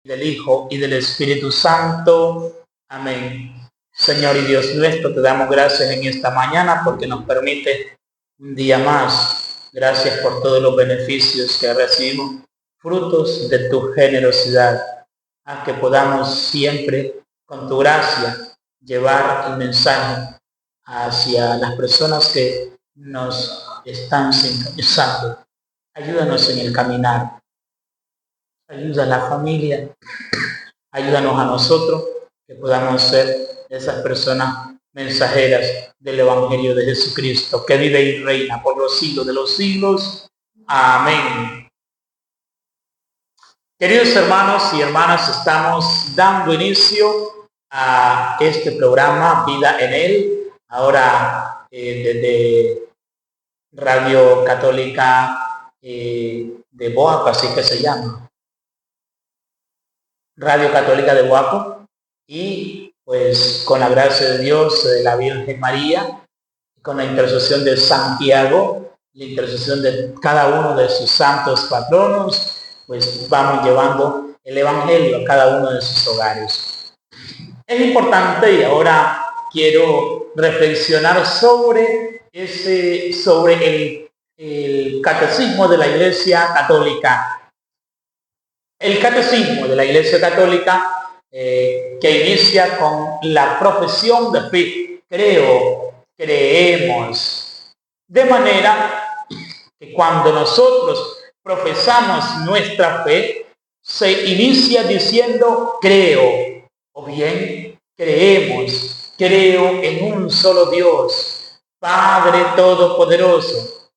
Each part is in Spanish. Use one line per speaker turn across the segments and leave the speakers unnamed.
del Hijo y del Espíritu Santo. Amén. Señor y Dios nuestro, te damos gracias en esta mañana porque nos permite un día más. Gracias por todos los beneficios que recibimos, frutos de tu generosidad, a que podamos siempre, con tu gracia, llevar el mensaje hacia las personas que nos están sintonizando. Ayúdanos en el caminar. Ayuda a la familia, ayúdanos a nosotros que podamos ser esas personas mensajeras del Evangelio de Jesucristo, que vive y reina por los siglos de los siglos. Amén. Queridos hermanos y hermanas, estamos dando inicio a este programa Vida en Él, ahora desde Radio Católica de Boaco, así que se llama. Radio Católica de Boaco, y pues con la gracia de Dios, de la Virgen María, con la intercesión de Santiago, la intercesión de cada uno de sus santos patronos, pues vamos llevando el Evangelio a cada uno de sus hogares. Es importante, y ahora quiero reflexionar sobre el catecismo de la Iglesia Católica. El catecismo de la Iglesia Católica que inicia con la profesión de fe. Creo, creemos. De manera que cuando nosotros profesamos nuestra fe, se inicia diciendo creo, o bien creemos, creo en un solo Dios, Padre Todopoderoso.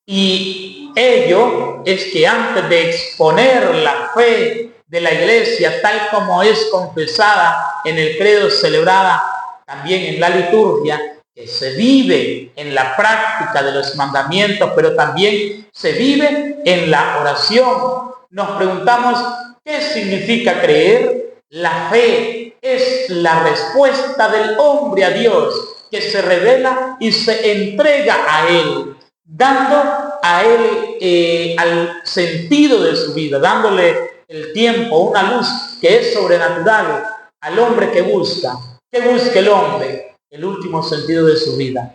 Y ello es que antes de exponer la fe de la Iglesia tal como es confesada en el credo, celebrada también en la liturgia, que se vive en la práctica de los mandamientos, pero también se vive en la oración, nos preguntamos ¿qué significa creer? La fe es la respuesta del hombre a Dios, que se revela y se entrega a Él, dando a Él al sentido de su vida, dándole el tiempo, una luz que es sobrenatural al hombre que busca. ¿Qué busca el hombre? El último sentido de su vida.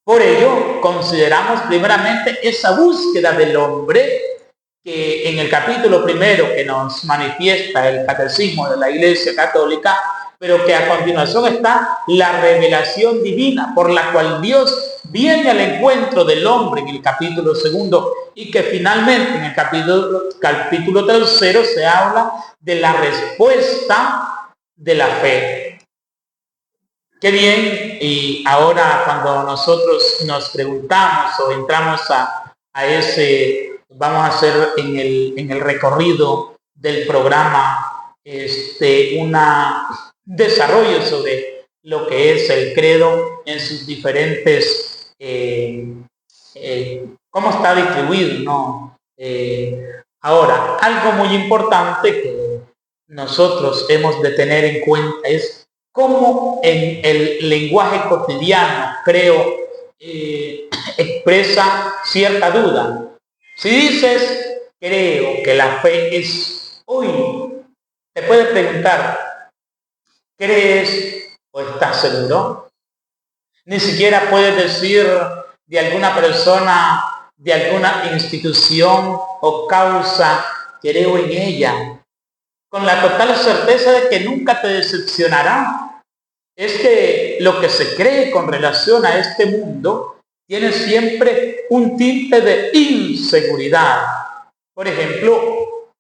Por ello, consideramos primeramente esa búsqueda del hombre que en el capítulo primero que nos manifiesta el catecismo de la Iglesia Católica, pero que a continuación está la revelación divina por la cual Dios viene al encuentro del hombre en el capítulo segundo, y que finalmente en el capítulo tercero se habla de la respuesta de la fe. Qué bien, y ahora cuando nosotros nos preguntamos o entramos a ese, vamos a hacer en el recorrido del programa un desarrollo sobre lo que es el credo en sus diferentes, cómo está distribuido, ¿no? Ahora, algo muy importante que nosotros hemos de tener en cuenta es cómo en el lenguaje cotidiano, creo, expresa cierta duda. Si dices, creo que la fe es hoy, te puedes preguntar, ¿crees o estás seguro? Ni siquiera puedes decir de alguna persona, de alguna institución o causa, creo en ella, con la total certeza de que nunca te decepcionará. Es que lo que se cree con relación a este mundo tiene siempre un tinte de inseguridad. Por ejemplo,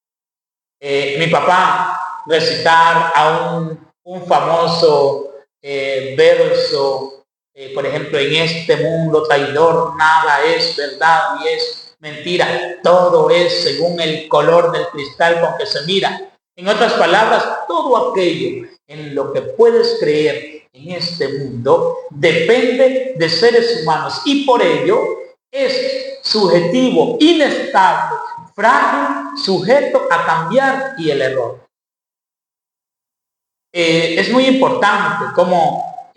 mi papá recitar a un famoso verso, por ejemplo, en este mundo traidor nada es verdad ni es mentira, todo es según el color del cristal con que se mira. En otras palabras, todo aquello en lo que puedes creer en este mundo depende de seres humanos y por ello es subjetivo, inestable, frágil, sujeto a cambiar y el error. Es muy importante cómo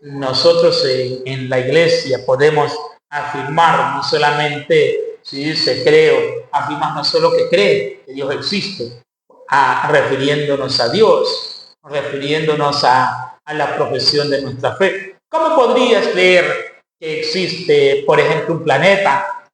nosotros en la Iglesia podemos afirmar no solamente si dice creo, afirma no solo que cree que Dios existe, refiriéndonos a Dios, refiriéndonos a la profesión de nuestra fe. ¿Cómo podrías creer que existe, por ejemplo, un planeta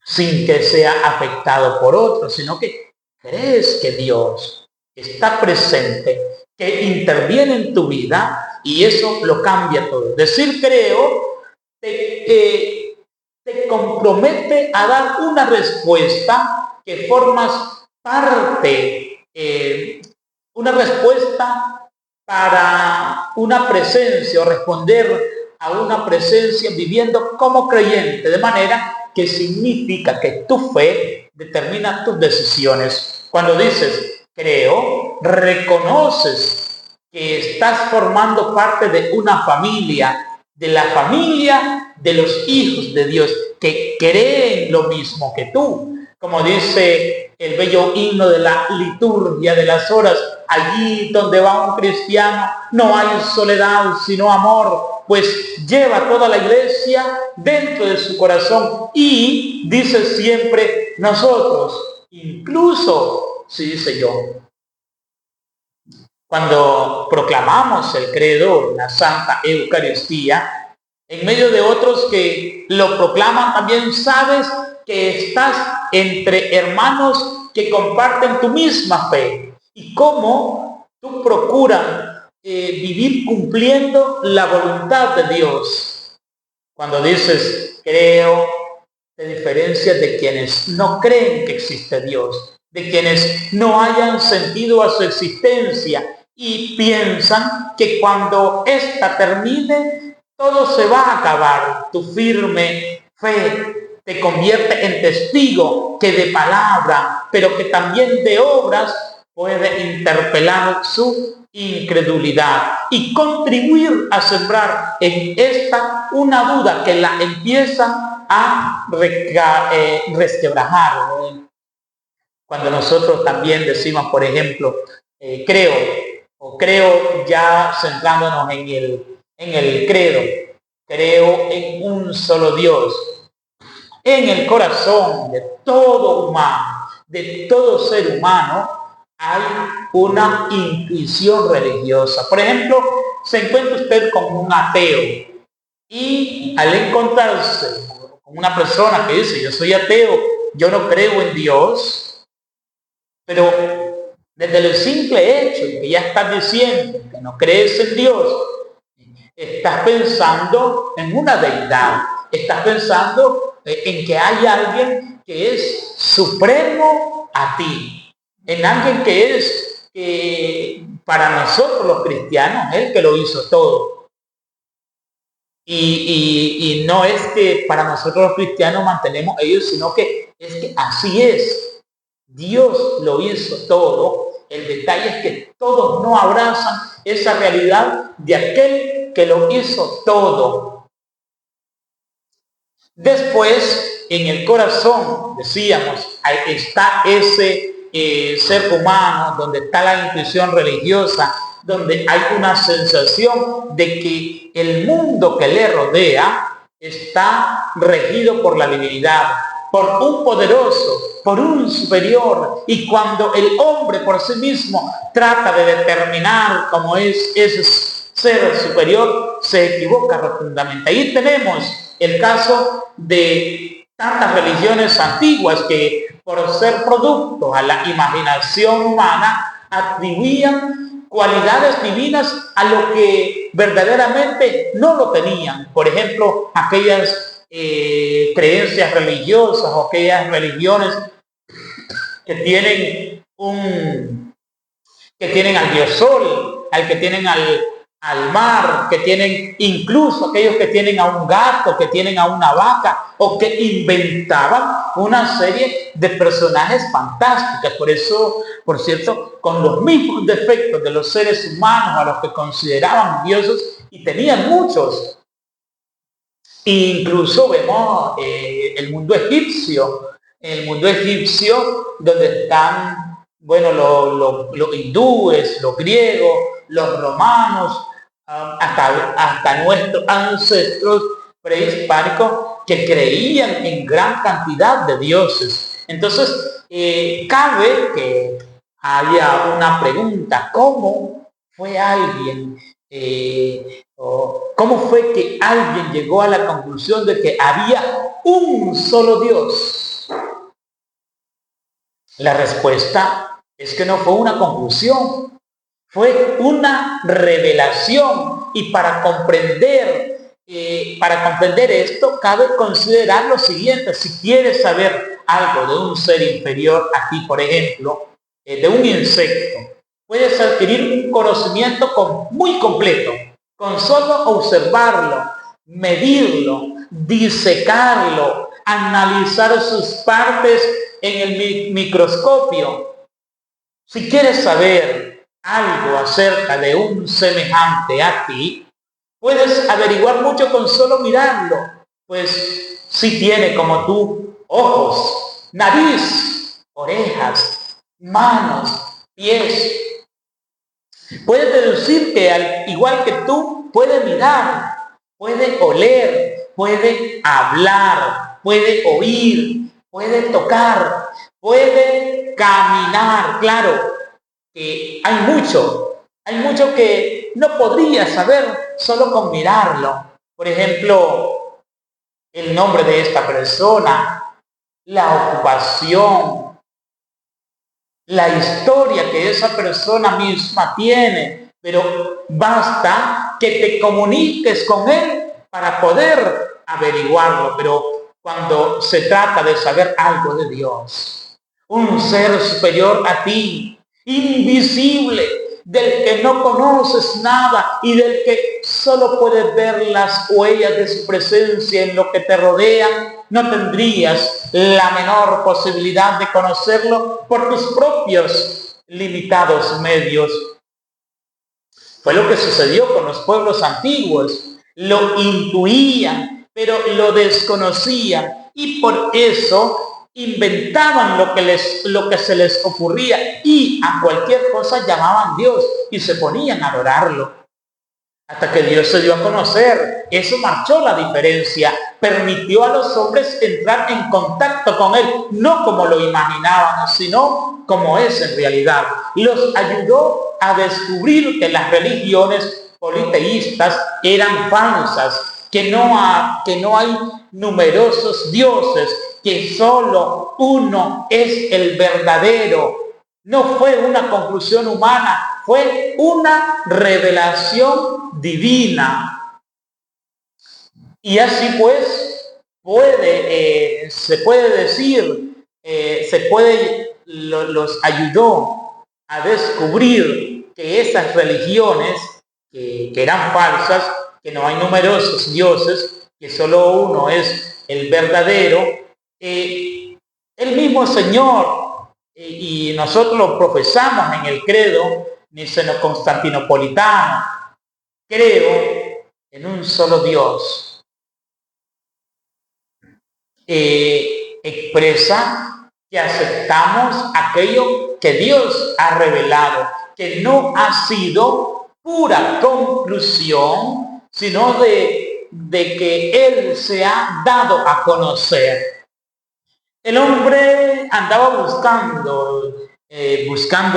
sin que sea afectado por otro, sino que crees que Dios está presente, que interviene en tu vida y eso lo cambia todo? Decir creo te compromete a dar una respuesta que formas parte, una respuesta para una presencia o responder a una presencia viviendo como creyente, de manera que significa que tu fe determina tus decisiones. Cuando dices creo, reconoces que estás formando parte de una familia, de la familia de los hijos de Dios, que creen lo mismo que tú. Como dice el bello himno de la liturgia de las horas, allí donde va un cristiano no hay soledad sino amor, pues lleva toda la iglesia dentro de su corazón. Y dice siempre nosotros, incluso, si dice yo, cuando proclamamos el credo, la Santa Eucaristía, en medio de otros que lo proclaman, también sabes que estás entre hermanos que comparten tu misma fe y cómo tú procuras vivir cumpliendo la voluntad de Dios. Cuando dices creo, te diferencias de quienes no creen que existe Dios, de quienes no hayan sentido a su existencia y piensan que cuando ésta termine todo se va a acabar. Tu firme fe te convierte en testigo que de palabra, pero que también de obras puede interpelar su incredulidad y contribuir a sembrar en esta una duda que la empieza a resquebrajar. Cuando nosotros también decimos, por ejemplo, creo ya centrándonos en el credo, creo en un solo Dios. En el corazón de todo humano, de todo ser humano, hay una intuición religiosa. Por ejemplo, se encuentra usted con un ateo y al encontrarse con una persona que dice yo soy ateo, yo no creo en Dios, pero desde el simple hecho de que ya estás diciendo que no crees en Dios, estás pensando en una deidad, estás pensando en que hay alguien que es supremo a ti, en alguien que es para nosotros los cristianos el que lo hizo todo. Y no es que para nosotros los cristianos mantenemos ellos, sino que es que así es. Dios lo hizo todo. El detalle es que todos no abrazan esa realidad de aquel que lo hizo todo. Después, en el corazón, decíamos, está ese ser humano, donde está la intuición religiosa, donde hay una sensación de que el mundo que le rodea está regido por la divinidad, por un poderoso, por un superior, y cuando el hombre por sí mismo trata de determinar cómo es ese ser superior, se equivoca rotundamente. Ahí tenemos el caso de tantas religiones antiguas que por ser producto a la imaginación humana atribuían cualidades divinas a lo que verdaderamente no lo tenían. Por ejemplo, aquellas creencias religiosas o aquellas religiones que tienen al dios sol, que tienen al mar, que tienen incluso aquellos que tienen a un gato, que tienen a una vaca, o que inventaban una serie de personajes fantásticos. Por eso, por cierto, con los mismos defectos de los seres humanos a los que consideraban dioses, y tenían muchos. Incluso vemos el mundo egipcio, donde están, bueno, los hindúes, los griegos, los romanos, hasta nuestros ancestros prehispánicos, que creían en gran cantidad de dioses. Entonces, cabe que haya una pregunta: ¿cómo fue alguien, cómo fue que alguien llegó a la conclusión de que había un solo Dios? La respuesta es que no fue una conclusión, fue una revelación. Y para comprender esto, cabe considerar lo siguiente: si quieres saber algo de un ser inferior, aquí por ejemplo, de un insecto, puedes adquirir un conocimiento muy completo con solo observarlo, medirlo, disecarlo, analizar sus partes en el microscopio. Si quieres saber algo acerca de un semejante a ti, puedes averiguar mucho con solo mirarlo, pues si tiene como tú ojos, nariz, orejas, manos, pies. Puedes deducir que al igual que tú, puede mirar, puede oler, puede hablar, puede oír, puede tocar, puede caminar. Claro que hay mucho que no podría saber solo con mirarlo. Por ejemplo, el nombre de esta persona, la ocupación, la historia que esa persona misma tiene, pero basta que te comuniques con él para poder averiguarlo. Pero cuando se trata de saber algo de Dios, un ser superior a ti, invisible, del que no conoces nada y del que solo puedes ver las huellas de su presencia en lo que te rodea, no tendrías la menor posibilidad de conocerlo por tus propios limitados medios. Fue lo que sucedió con los pueblos antiguos. Lo intuían, pero lo desconocían, y por eso inventaban lo que se les ocurría, y a cualquier cosa llamaban Dios y se ponían a adorarlo. Hasta que Dios se dio a conocer. Eso marcó la diferencia. Permitió a los hombres entrar en contacto con Él, no como lo imaginaban, sino como es en realidad. Los ayudó a descubrir que las religiones politeístas eran falsas, que no hay numerosos dioses, que solo uno es el verdadero. No fue una conclusión humana, fue una revelación divina. Y así pues se puede decir, los ayudó a descubrir que esas religiones que eran falsas, que no hay numerosos dioses, que solo uno es el verdadero, el mismo Señor, y nosotros lo profesamos en el credo niceno-constantinopolitano: creo en un solo Dios. Expresa que aceptamos aquello que Dios ha revelado, que no ha sido pura conclusión, sino de que Él se ha dado a conocer. El hombre andaba buscando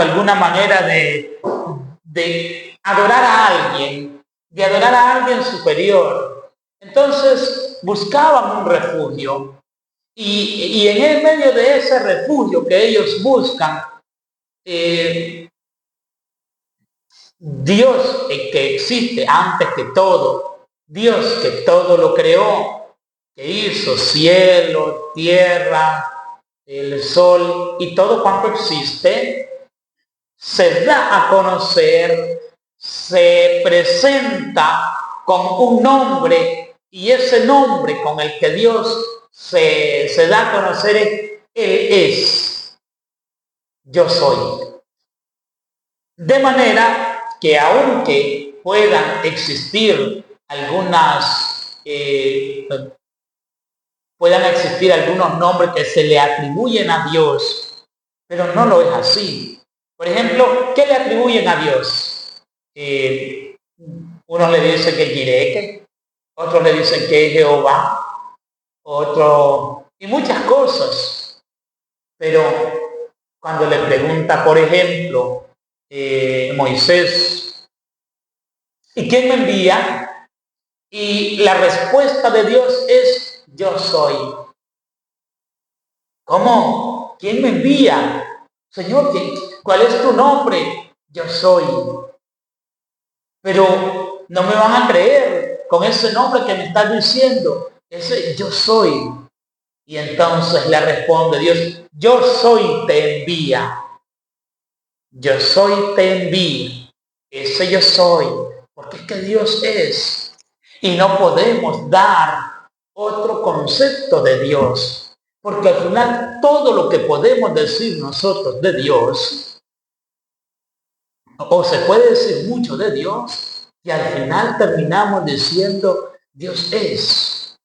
alguna manera de adorar a alguien, de adorar a alguien superior. Entonces buscaban un refugio, y en el medio de ese refugio que ellos buscan, Dios, que existe antes que todo, Dios que todo lo creó, que hizo cielo, tierra, el sol y todo cuanto existe, se da a conocer, se presenta con un nombre, y ese nombre con el que Dios se da a conocer Él es: yo soy. De manera que aunque puedan existir algunos nombres que se le atribuyen a Dios, pero no lo es así. Por ejemplo, ¿qué le atribuyen a Dios? Unos le dicen que es Jireh, otros le dicen que es Jehová, otro, y muchas cosas. Pero cuando le pregunta, por ejemplo, Moisés, ¿y quién me envía? Y la respuesta de Dios es, yo soy. ¿Cómo? ¿Quién me envía? Señor, ¿cuál es tu nombre? Yo soy. Pero no me van a creer con ese nombre que me estás diciendo. Ese yo soy. Y entonces le responde Dios, yo soy te envía. Yo soy te envía. Ese yo soy. Porque es que Dios es. Y no podemos dar otro concepto de Dios. Porque al final todo lo que podemos decir nosotros de Dios, o se puede decir mucho de Dios, y al final terminamos diciendo Dios es.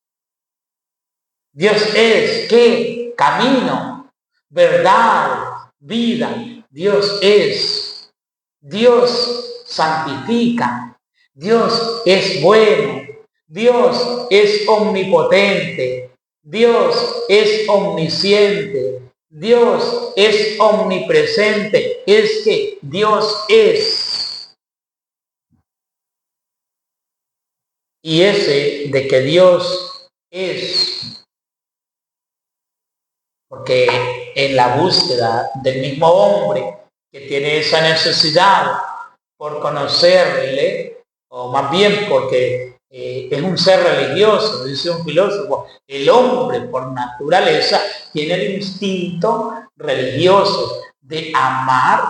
Dios es, ¿qué? Camino, verdad, vida. Dios es. Dios santifica. Dios es bueno. Dios es omnipotente. Dios es omnisciente. Dios es omnipresente. Es que Dios es. Y ese de que Dios es, porque en la búsqueda del mismo hombre que tiene esa necesidad por conocerle, o más bien porque es un ser religioso, dice un filósofo, el hombre por naturaleza tiene el instinto religioso de amar,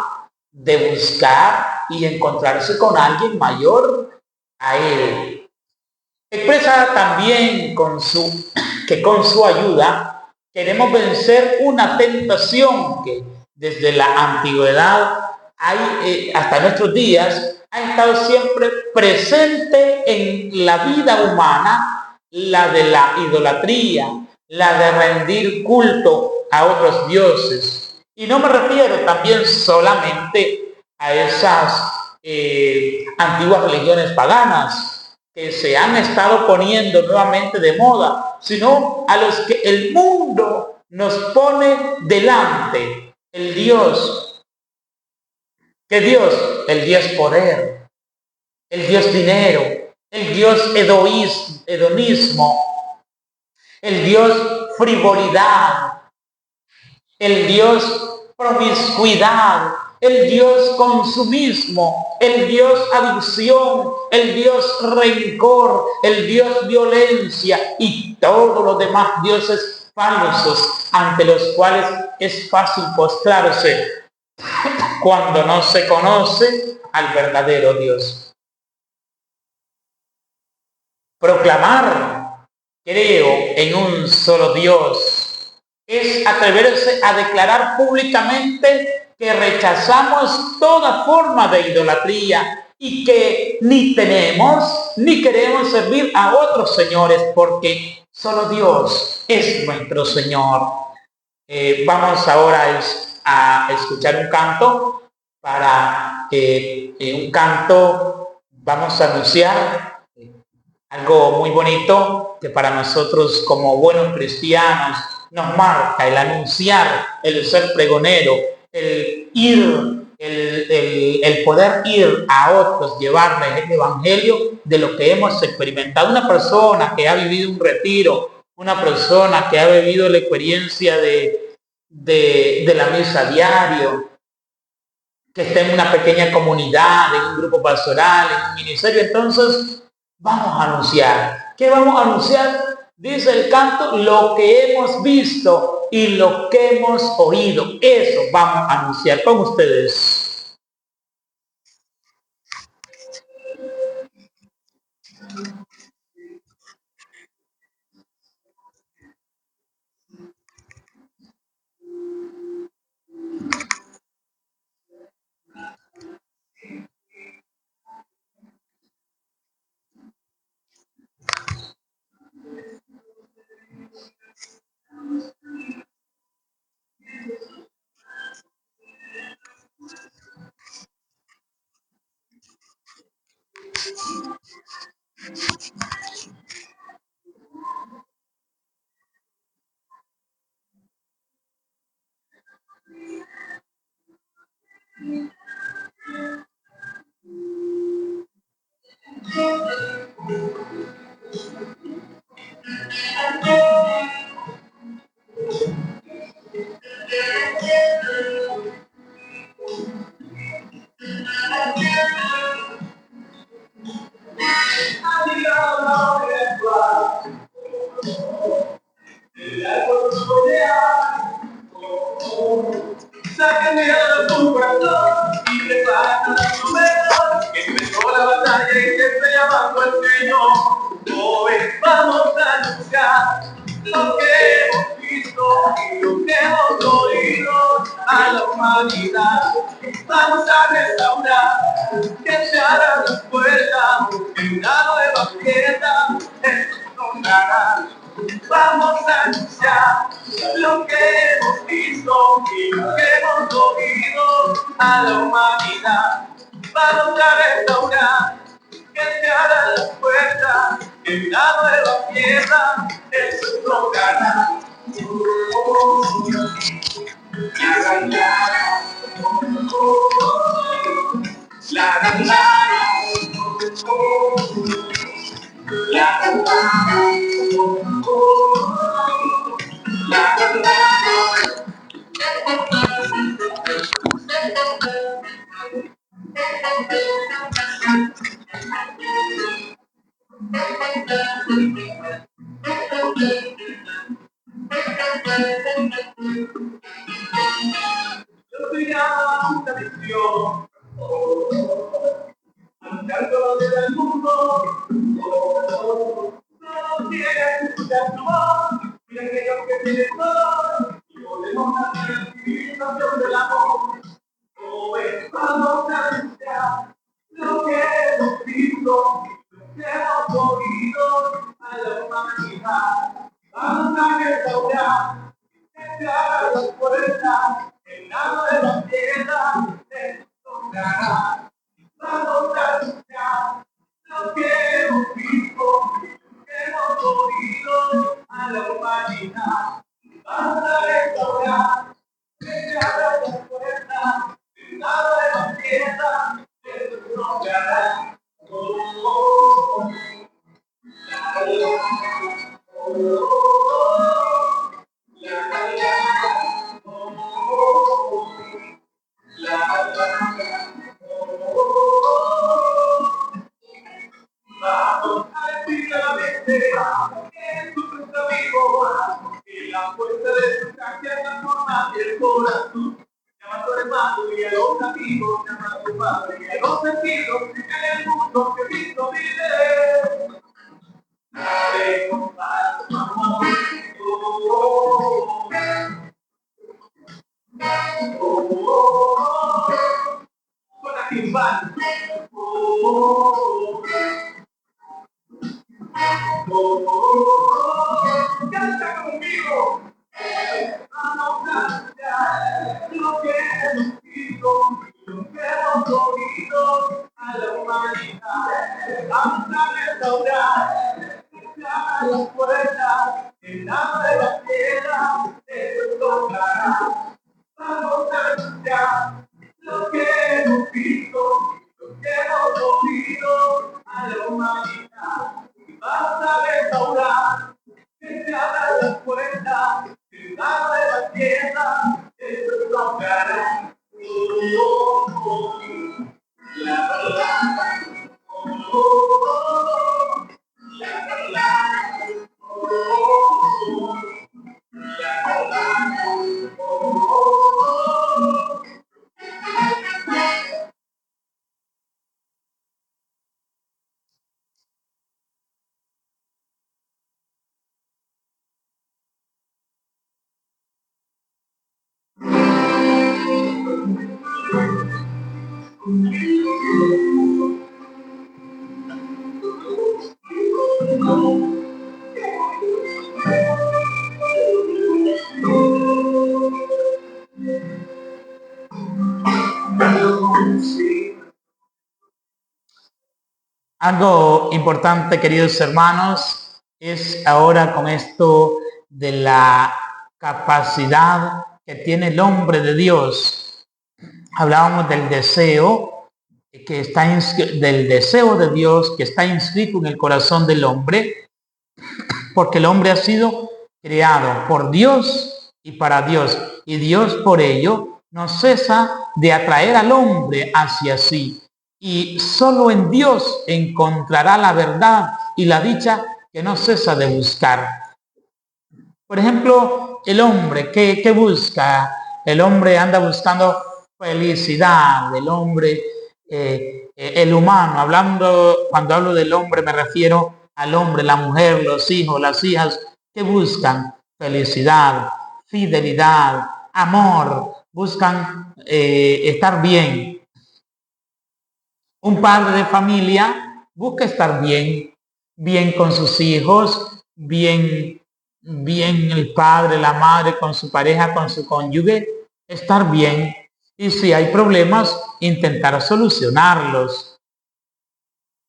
de buscar y encontrarse con alguien mayor a él. Expresa también que con su ayuda queremos vencer una tentación que desde la antigüedad hasta nuestros días ha estado siempre presente en la vida humana, la de la idolatría, la de rendir culto a otros dioses. Y no me refiero también solamente a esas antiguas religiones paganas que se han estado poniendo nuevamente de moda, sino a los que el mundo nos pone delante. El Dios, ¿qué Dios? El Dios poder, el Dios dinero, el Dios hedonismo, el Dios frivolidad, el Dios promiscuidad, el Dios consumismo, el Dios adicción, el Dios rencor, el Dios violencia y todos los demás dioses falsos ante los cuales es fácil postrarse cuando no se conoce al verdadero Dios. Proclamar, creo en un solo Dios, es atreverse a declarar públicamente que rechazamos toda forma de idolatría y que ni tenemos ni queremos servir a otros señores porque solo Dios es nuestro Señor. Vamos ahora a escuchar un canto para un canto vamos a anunciar algo muy bonito que para nosotros como buenos cristianos nos marca el anunciar, el ser pregonero, el ir, el poder ir a otros, llevarles el evangelio de lo que hemos experimentado. Una persona que ha vivido un retiro, una persona que ha vivido la experiencia de la misa diario, que está en una pequeña comunidad, en un grupo pastoral, en un ministerio, entonces vamos a anunciar. ¿Qué vamos a anunciar? Dice el canto, lo que hemos visto y lo que hemos oído. Eso vamos a anunciar con ustedes. Sáquenme a tu corazón y prepara lo mejor. Empezó la batalla y que se llama el Señor. Hoy vamos a anunciar lo que hemos visto y lo que hemos oído a la humanidad. Vamos a restaurar, que se abran las puertas en una nueva fiesta en su nombre. Vamos a anunciar lo que hemos visto y lo que hemos oído a la humanidad. Vamos a restaurar, que se abran las puertas en una nueva fiesta en su nombre. Yo soy una visión, cargo del mundo, no quieren escuchar tu voz, mira que yo que tienes todo, y podemos hacer la civilización del amor. Hoy vamos a anunciar lo que hemos visto, lo que hemos oído a la humanidad. Vamos a restaurar, que se abra la puerta en la nueva tierra de tu cara. Vamos a anunciar lo que hemos visto, lo que hemos oído a la humanidad. Vamos a restaurar, que se abra la puerta en la nueva tierra de tu cara. Vamos a decirle a la mentira que es tu amigo, y la fuerza de tu cancha es la forma del corazón. Llama a tu hermano y a los amigos, llama a tu padre y a los sentidos, en el mundo que Cristo vive. Dale con paz, amor. Con la timbal. Canta conmigo. Vamos a anunciar lo que hemos visto, lo que hemos oído a la humanidad. Vamos a restaurar, que se abran las puertas en la nueva tierra de tu hogar. Vamos a anunciar lo que hemos visto, lo que hemos oído a la humanidad. Vamos a restaurar, que se abran las puertas en la nueva tierra de tu hogar. La verdad, algo importante, queridos hermanos, es ahora con esto de la capacidad que tiene el hombre de Dios hablábamos del deseo del deseo de Dios que está inscrito en el corazón del hombre, porque el hombre ha sido creado por Dios y para Dios, y Dios por ello no cesa de atraer al hombre hacia sí, y solo en Dios encontrará la verdad y la dicha que no cesa de buscar. Por ejemplo, el hombre, ¿qué busca? El hombre anda buscando felicidad, el hombre, el humano, cuando hablo del hombre me refiero al hombre, la mujer, los hijos, las hijas, que buscan felicidad, fidelidad, amor, buscan estar bien. Un padre de familia busca estar bien, bien con sus hijos, bien el padre, la madre, con su pareja, con su cónyuge, estar bien. Y si hay problemas, intentar solucionarlos.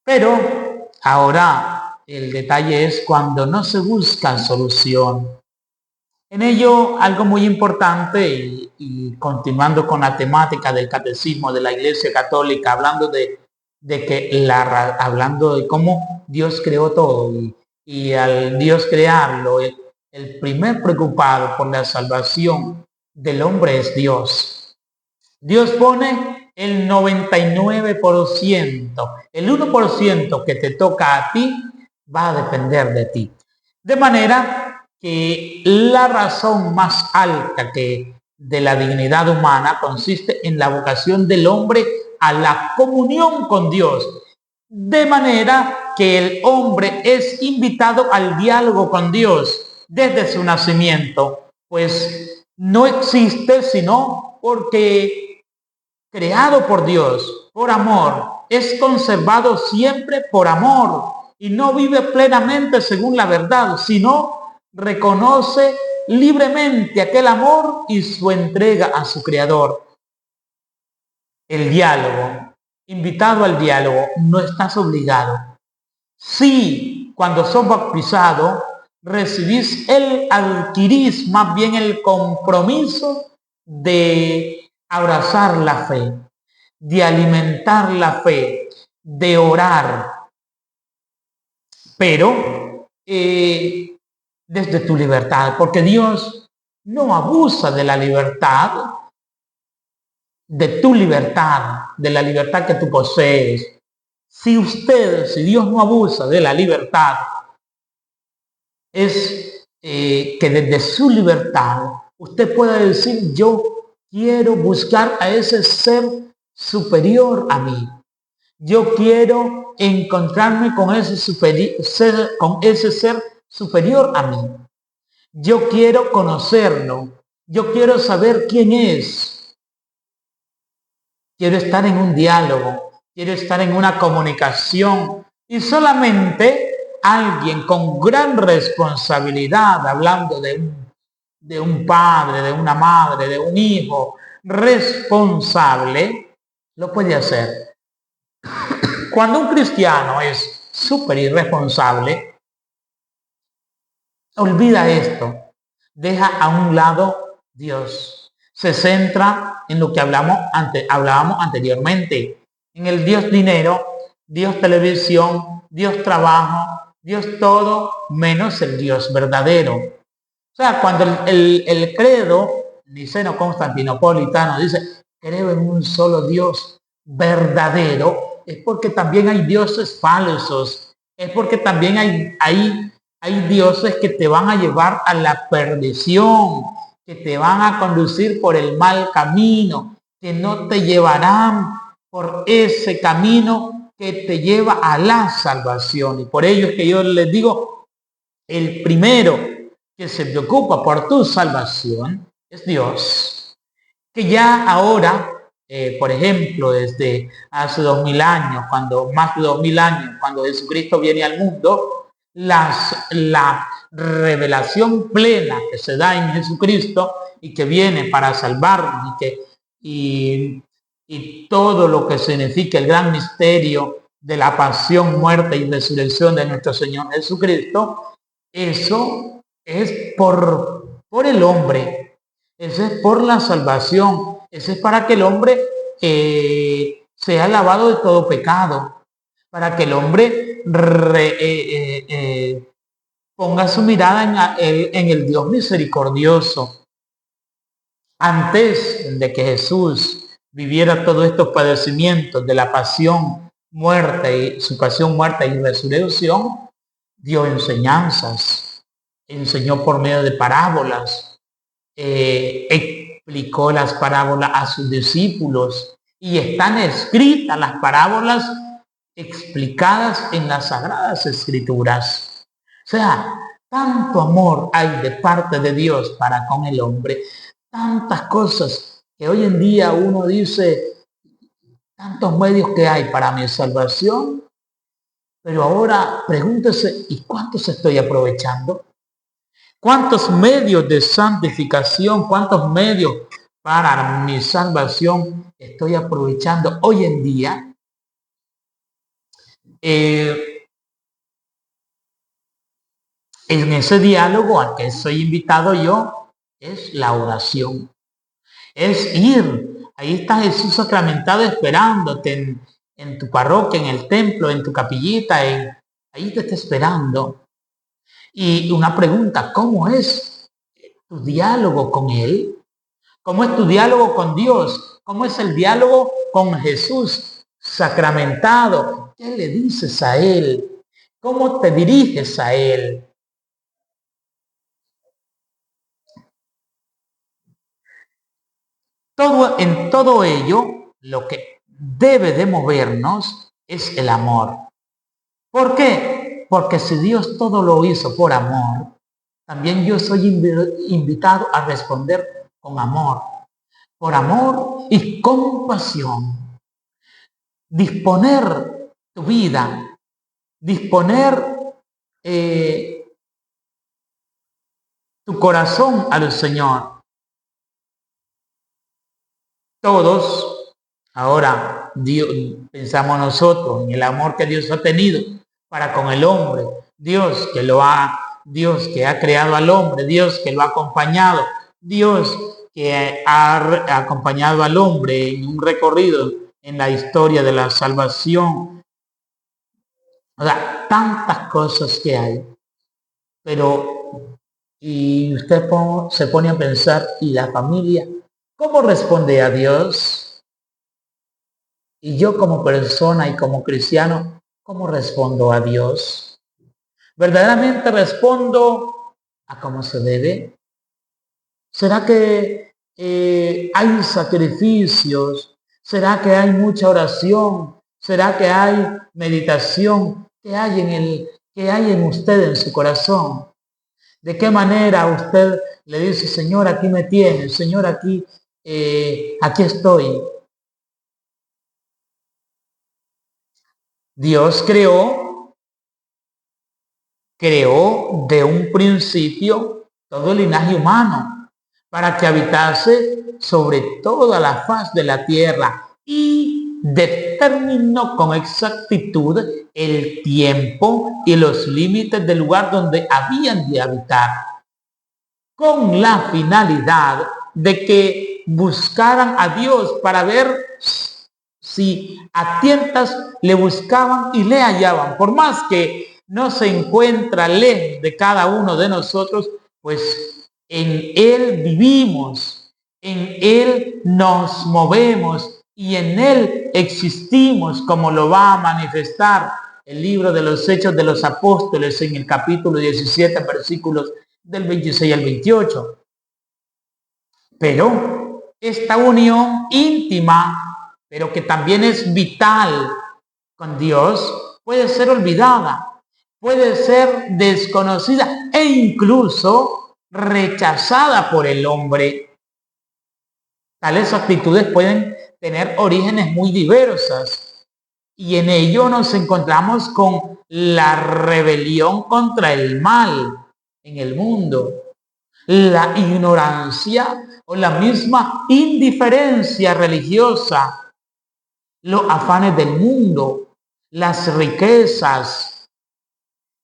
Pero ahora el detalle es cuando no se busca solución. En ello, algo muy importante, y continuando con la temática del catecismo de la Iglesia Católica, hablando hablando de cómo Dios creó todo, y al Dios crearlo, el primer preocupado por la salvación del hombre es Dios. Dios pone el 99%, el 1% que te toca a ti va a depender de ti. De manera que la razón más alta de la dignidad humana consiste en la vocación del hombre a la comunión con Dios, de manera que el hombre es invitado al diálogo con Dios desde su nacimiento, pues no existe sino porque creado por Dios, por amor, es conservado siempre por amor y no vive plenamente según la verdad, sino reconoce libremente aquel amor y su entrega a su Creador. El diálogo, invitado al diálogo, no estás obligado. Sí, cuando sos bautizado, adquirís más bien el compromiso de abrazar la fe, de alimentar la fe, de orar. Pero desde tu libertad, porque Dios no abusa de la libertad, de tu libertad, de la libertad que tú posees. Si Dios no abusa de la libertad, es que desde su libertad usted pueda decir: yo quiero buscar a ese ser superior a mí. Yo quiero encontrarme con ese ser superior a mí. Yo quiero conocerlo. Yo quiero saber quién es. Quiero estar en un diálogo. Quiero estar en una comunicación. Y solamente alguien con gran responsabilidad, hablando de un padre, de una madre, de un hijo responsable, lo puede hacer. Cuando un cristiano es súper irresponsable, olvida esto, deja a un lado Dios, se centra en lo que hablábamos anteriormente, en el Dios dinero, Dios televisión, Dios trabajo, Dios todo, menos el Dios verdadero. O sea, cuando el credo niceno-constantinopolitano dice: creo en un solo Dios verdadero, es porque también hay dioses falsos, es porque también hay dioses que te van a llevar a la perdición, que te van a conducir por el mal camino, que no te llevarán por ese camino que te lleva a la salvación. Y por ello es que yo les digo, el primero que se preocupa por tu salvación es Dios, que ya ahora, por ejemplo, desde hace 2000 años, más de 2000 años, cuando Jesucristo viene al mundo, la revelación plena que se da en Jesucristo y que viene para salvarnos y todo lo que significa el gran misterio de la pasión, muerte y resurrección de nuestro Señor Jesucristo, eso es por el hombre, eso es por la salvación, Ese es para que el hombre sea lavado de todo pecado, para que el hombre ponga su mirada en el Dios misericordioso. Antes de que Jesús viviera todos estos padecimientos de la pasión, muerte, su pasión, muerte y resurrección, dio enseñanzas, enseñó por medio de parábolas, explicó las parábolas a sus discípulos y están escritas las parábolas explicadas en las Sagradas Escrituras. O sea, tanto amor hay de parte de Dios para con el hombre, tantas cosas que hoy en día uno dice, tantos medios que hay para mi salvación, pero ahora pregúntese, ¿y cuántos estoy aprovechando? ¿Cuántos medios de santificación, cuántos medios para mi salvación estoy aprovechando hoy en día? En ese diálogo al que soy invitado yo es la oración. Es ir. Ahí está Jesús sacramentado esperándote en tu parroquia, en el templo, en tu capillita. Ahí te está esperando. Y una pregunta, ¿cómo es tu diálogo con Él? ¿Cómo es tu diálogo con Dios? ¿Cómo es el diálogo con Jesús sacramentado? ¿Qué le dices a Él? ¿Cómo te diriges a Él? En todo ello, lo que debe de movernos es el amor. ¿Por qué? Porque si Dios todo lo hizo por amor, también yo soy invitado a responder con amor. Por amor y compasión. Disponer tu vida, disponer tu corazón al Señor. Todos, ahora Dios, pensamos nosotros en el amor que Dios ha tenido para con el hombre, Dios que ha creado al hombre, Dios que lo ha acompañado, Dios que ha acompañado al hombre en un recorrido en la historia de la salvación. O sea, tantas cosas que hay. Pero, y usted se pone a pensar, ¿y la familia? ¿Cómo responde a Dios? Y yo como persona y como cristiano, ¿cómo respondo a Dios? ¿Verdaderamente respondo a cómo se debe? ¿Será que hay sacrificios? ¿Será que hay mucha oración? ¿Será que hay meditación? ¿Qué hay en usted, en su corazón? ¿De qué manera usted le dice, Señor, aquí me tienes, Señor, aquí estoy? Dios creó de un principio todo el linaje humano para que habitase sobre toda la faz de la tierra y determinó con exactitud el tiempo y los límites del lugar donde habían de habitar, con la finalidad de que buscaran a Dios para ver si a tientas le buscaban y le hallaban. Por más que no se encuentra lejos de cada uno de nosotros, pues en Él vivimos, en Él nos movemos y en Él existimos, como lo va a manifestar el libro de los Hechos de los Apóstoles en el capítulo 17, versículos del 26 al 28. Pero esta unión íntima, pero que también es vital con Dios, puede ser olvidada, puede ser desconocida e incluso rechazada por el hombre. Tales actitudes pueden tener orígenes muy diversas y en ello nos encontramos con la rebelión contra el mal en el mundo, la ignorancia o la misma indiferencia religiosa, los afanes del mundo, las riquezas,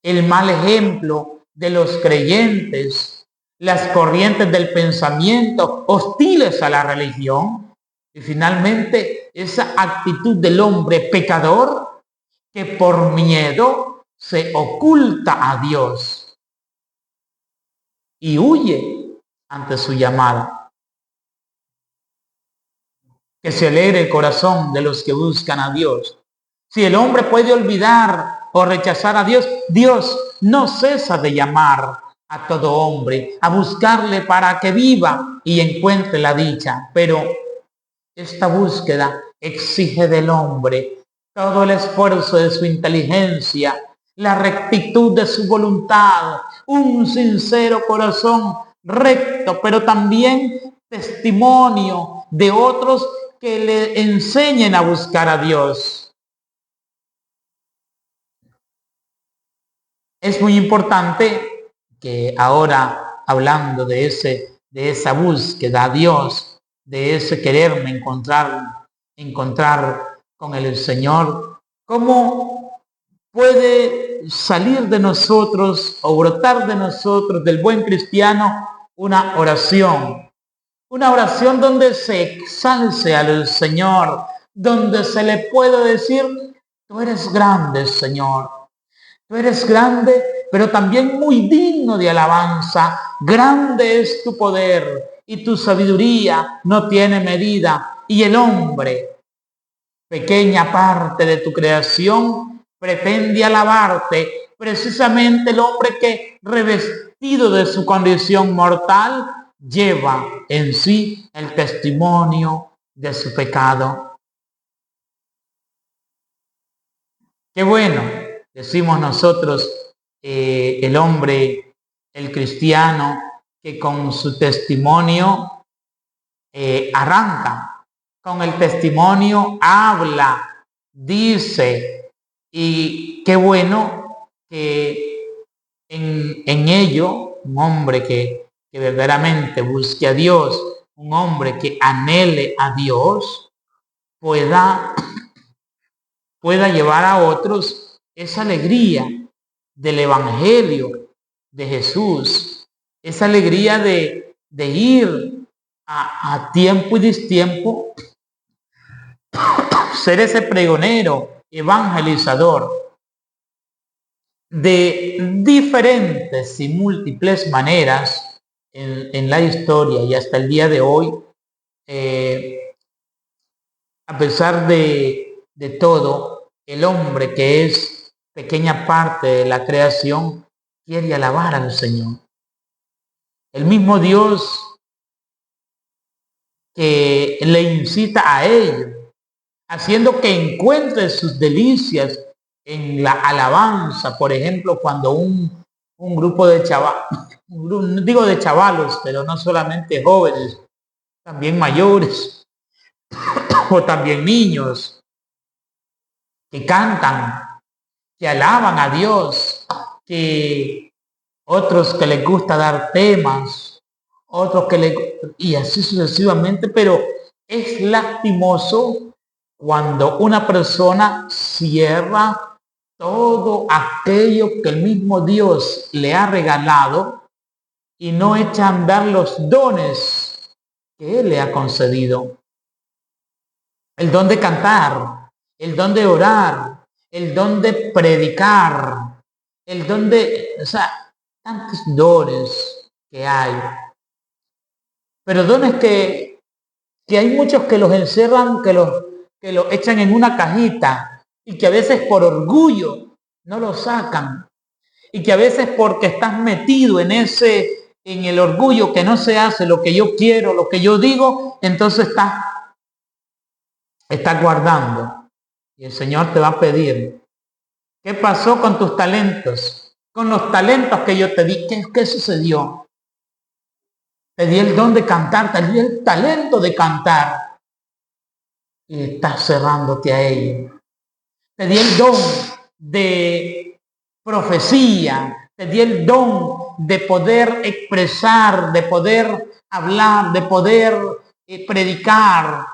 el mal ejemplo de los creyentes, las corrientes del pensamiento hostiles a la religión Y finalmente, esa actitud del hombre pecador que por miedo se oculta a Dios y huye ante su llamada. Que se alegre el corazón de los que buscan a Dios. Si el hombre puede olvidar o rechazar a Dios, Dios no cesa de llamar a todo hombre, a buscarle para que viva y encuentre la dicha. Pero esta búsqueda exige del hombre todo el esfuerzo de su inteligencia, la rectitud de su voluntad, un sincero corazón recto, pero también testimonio de otros que le enseñen a buscar a Dios. Es muy importante que ahora, hablando de esa búsqueda a Dios, de ese quererme encontrar con el Señor, ¿cómo puede salir de nosotros o brotar de nosotros, del buen cristiano, una oración? Una oración donde se exalce al Señor, donde se le puede decir, tú eres grande, Señor. Tú eres grande, pero también muy digno de alabanza. Grande es tu poder y tu sabiduría no tiene medida. Y el hombre, pequeña parte de tu creación, pretende alabarte. Precisamente el hombre que, revestido de su condición mortal, lleva en sí el testimonio de su pecado. Qué bueno, decimos nosotros, el hombre, el cristiano, que con su testimonio arranca, con el testimonio habla, dice, y qué bueno que en ello un hombre que verdaderamente busque a Dios, un hombre que anhele a Dios, pueda llevar a otros esa alegría del Evangelio de Jesús, esa alegría de ir a tiempo y destiempo, ser ese pregonero, evangelizador, de diferentes y múltiples maneras en la historia y hasta el día de hoy. A pesar de todo, el hombre, que es pequeña parte de la creación, quiere alabar al Señor. El mismo Dios que le incita a ello, haciendo que encuentre sus delicias en la alabanza. Por ejemplo, cuando un grupo de chavalos, pero no solamente jóvenes, también mayores o también niños, que cantan, que alaban a Dios, que otros que les gusta dar temas, otros y así sucesivamente, pero es lastimoso cuando una persona cierra todo aquello que el mismo Dios le ha regalado y no echa a andar los dones que Él le ha concedido. El don de cantar, el don de orar, el don de predicar, el don de, tantos dones que hay. Pero dones que hay muchos que los encierran, que los echan en una cajita y que a veces por orgullo no lo sacan. Y que a veces porque estás metido en el orgullo, que no se hace lo que yo quiero, lo que yo digo, entonces estás guardando. Y el Señor te va a pedir, ¿qué pasó con tus talentos? Con los talentos que yo te di, ¿qué sucedió? Te di el don de cantar, te di el talento de cantar. Y estás cerrándote a ello. Te di el don de profecía, te di el don de poder expresar, de poder hablar, de poder predicar.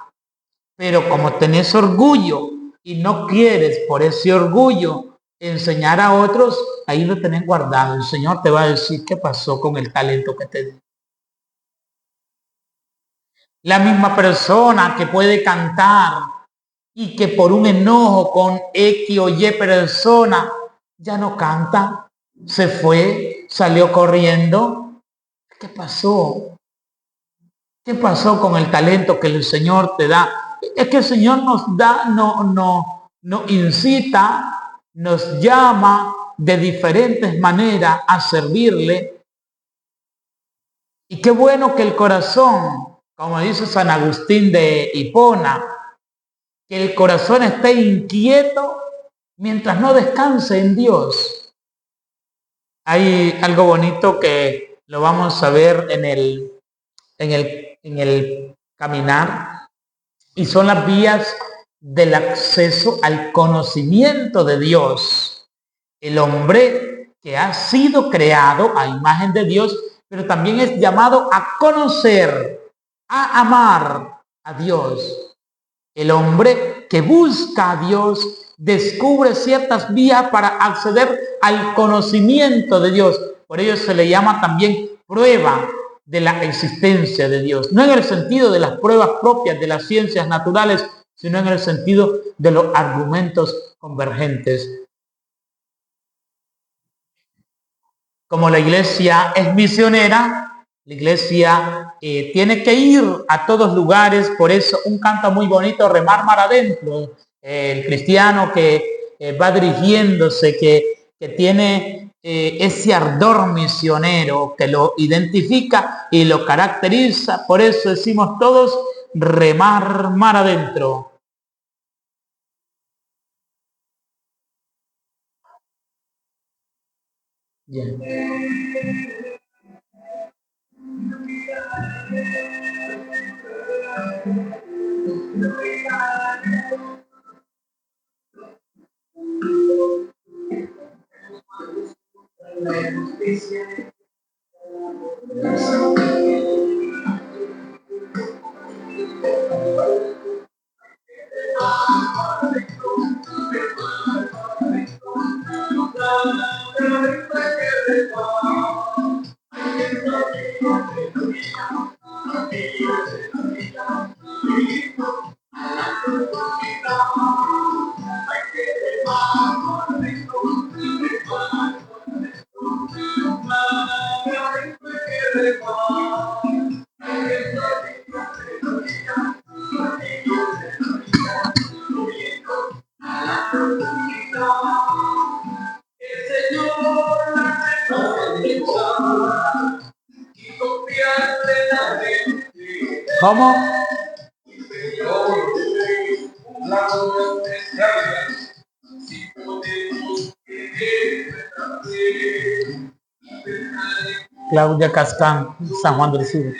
Pero como tenés orgullo y no quieres por ese orgullo enseñar a otros, ahí lo tenés guardado. El Señor te va a decir qué pasó con el talento que te di. La misma persona que puede cantar y que por un enojo con X o Y persona ya no canta, se fue, salió corriendo. ¿Qué pasó? ¿Qué pasó con el talento que el Señor te da? Es que el Señor nos da, nos incita, nos llama de diferentes maneras a servirle. Y qué bueno que el corazón, como dice San Agustín de Hipona, que el corazón esté inquieto mientras no descanse en Dios. Hay algo bonito que lo vamos a ver en el caminar, y son las vías del acceso al conocimiento de Dios. El hombre que ha sido creado a imagen de Dios, pero también es llamado a conocer, a amar a Dios. El hombre que busca a Dios descubre ciertas vías para acceder al conocimiento de Dios. Por ello se le llama también prueba de la existencia de Dios. No en el sentido de las pruebas propias de las ciencias naturales, sino en el sentido de los argumentos convergentes. Como la iglesia es misionera, la iglesia tiene que ir a todos lugares. Por eso un canto muy bonito, remar mar adentro. El cristiano que va dirigiéndose, que tiene ese ardor misionero que lo identifica y lo caracteriza. Por eso decimos todos, remar mar adentro. Bien. ¿Cómo? Claudia Cascán, San Juan del Sur.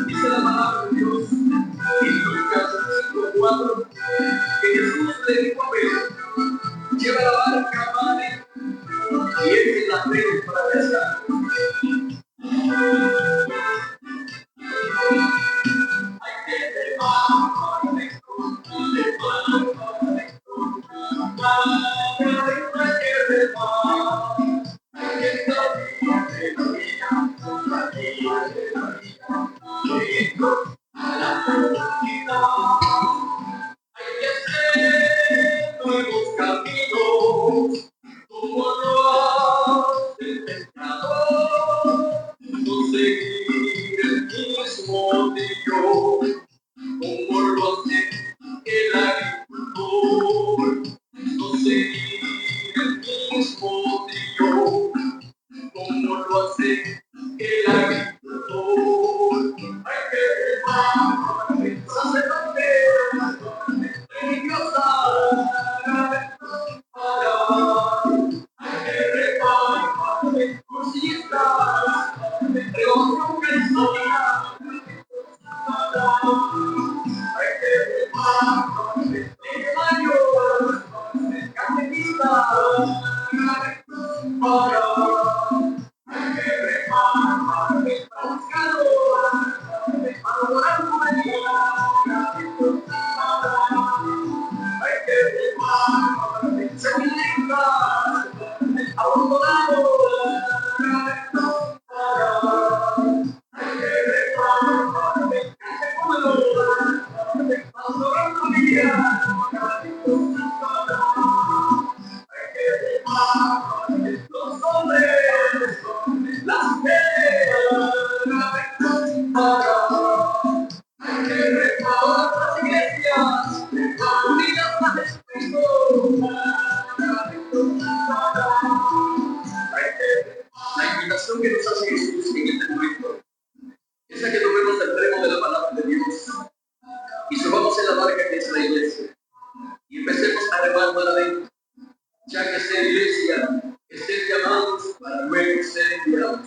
Dice la palabra de Dios en Lucas 5:4 que Jesús le dijo a Pedro: lleva la barca a mar y eche las redes para pescar. Nuevos caminos, como lo hace el pescador, no seguir el mismo río, como lo hace el agricultor, no seguir el mismo río, como lo hace el agricultor. Hay que remar, sacerdote, religiosa, hay que remar, cursistas, devoción cristiana, hay que remar, legionarios, catequistas, hay que remar, buscadores, adorar tu María, hay que remar, seminaristas, abandonados, hay que remar, catecumenos, adorar tu María, hay que remar, los hombres, las mujeres, hay que remar, las iglesias, unidas a Jesucristo, la invitación que nos hace Jesús en este momento es a que tomemos el remo de la palabra de Dios y subamos en la barca que es la iglesia y empecemos a remar para adentro, ya que esta iglesia es el llamado para luego ser enviados.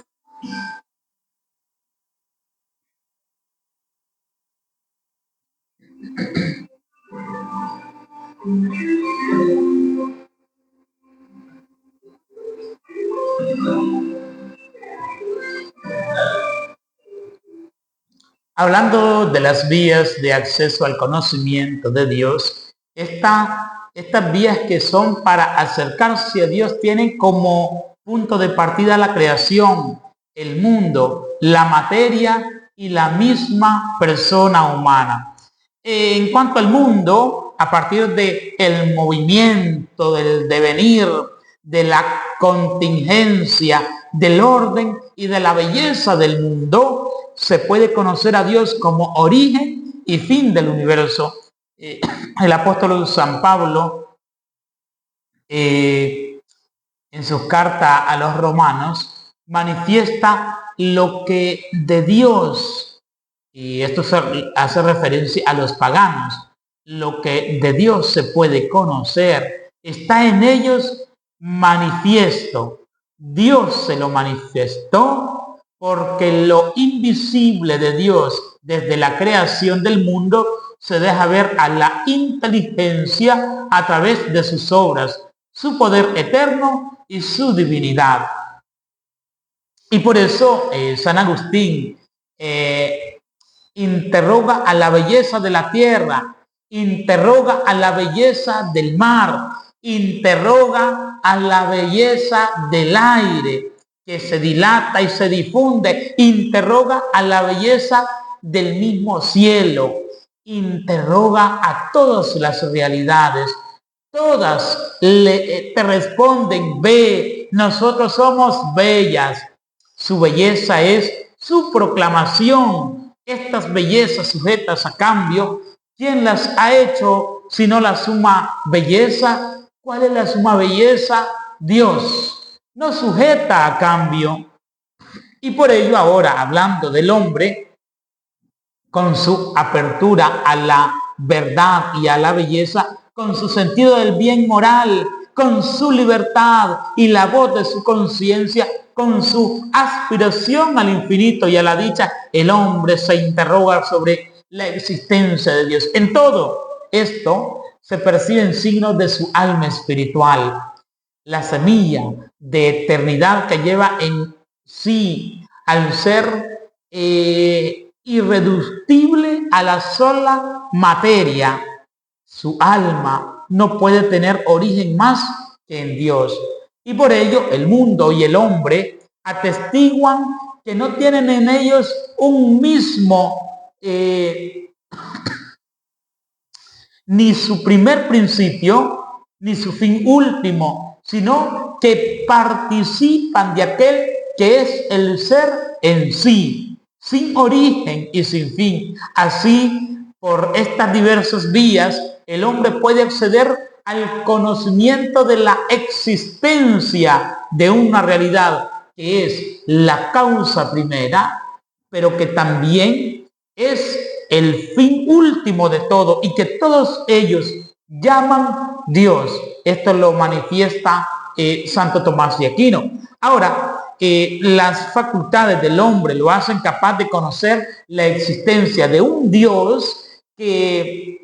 Hablando de las vías de acceso al conocimiento de Dios, estas vías que son para acercarse a Dios tienen como punto de partida la creación, el mundo, la materia y la misma persona humana. En cuanto al mundo, a partir del movimiento, del devenir, de la contingencia, del orden y de la belleza del mundo, se puede conocer a Dios como origen y fin del universo. El apóstol San Pablo, en sus cartas a los romanos, manifiesta lo que de Dios, y esto hace referencia a los paganos, lo que de Dios se puede conocer, está en ellos manifiesto. Dios se lo manifestó porque lo invisible de Dios desde la creación del mundo se deja ver a la inteligencia a través de sus obras, su poder eterno y su divinidad. Y por eso San Agustín interroga a la belleza de la tierra, interroga a la belleza del mar, interroga a la belleza del aire que se dilata y se difunde, interroga a la belleza del mismo cielo, interroga a todas las realidades. Todas te responden: ve, nosotros somos bellas. Su belleza es su proclamación. Estas bellezas sujetas a cambio, ¿quién las ha hecho sino la suma belleza? ¿Cuál es la suma belleza? Dios. No sujeta a cambio. Y por ello ahora, hablando del hombre, con su apertura a la verdad y a la belleza, con su sentido del bien moral, con su libertad y la voz de su conciencia, con su aspiración al infinito y a la dicha, el hombre se interroga sobre la existencia de Dios. En todo esto se perciben signos de su alma espiritual, la semilla de eternidad que lleva en sí al ser irreductible a la sola materia. Su alma no puede tener origen más que en Dios. Y por ello el mundo y el hombre atestiguan que no tienen en ellos un mismo, ni su primer principio, ni su fin último, sino que participan de aquel que es el ser en sí, sin origen y sin fin. Así, por estas diversas vías, el hombre puede acceder al conocimiento de la existencia de una realidad que es la causa primera, pero que también es el fin último de todo y que todos ellos llaman Dios. Esto lo manifiesta Santo Tomás de Aquino. Ahora, las facultades del hombre lo hacen capaz de conocer la existencia de un Dios que